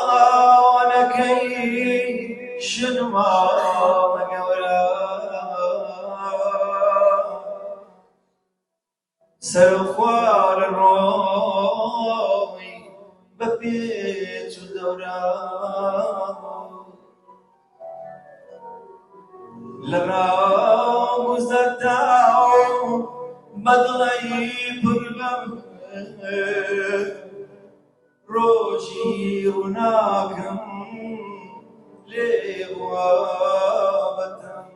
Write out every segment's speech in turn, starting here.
دوانەکەی شنمامە گەورە سەر و خوارە ڕۆی بە پێچ و دەورە لە ڕاگوزەردا و بەدڵی پڕ بەم ڕۆژی ڕووناکەم لێ وابەتەم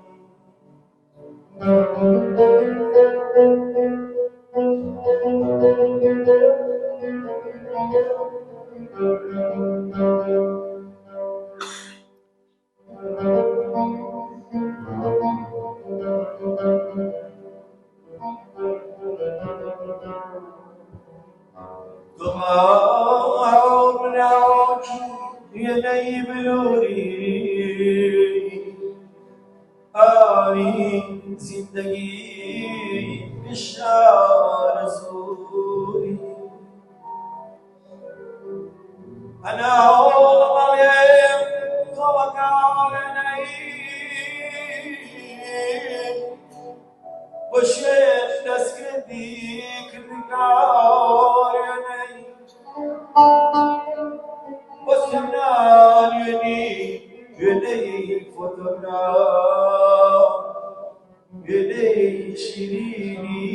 وێنەی بلووری ئاوی زیندەگی پیشانە زووری ئەناو بەڵێم تۆڵەکانەی بۆ شێت دەستکردی کردگارێنەی وێنەی فۆتۆگراف وێنەی شیرینی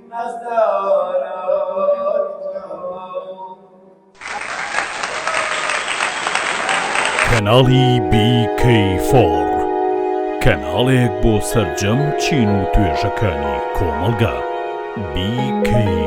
نازداران کەناڵی BK4 کەناڵێک بۆ سەرجەم چین و توێژەکانی کۆمەلگا BK4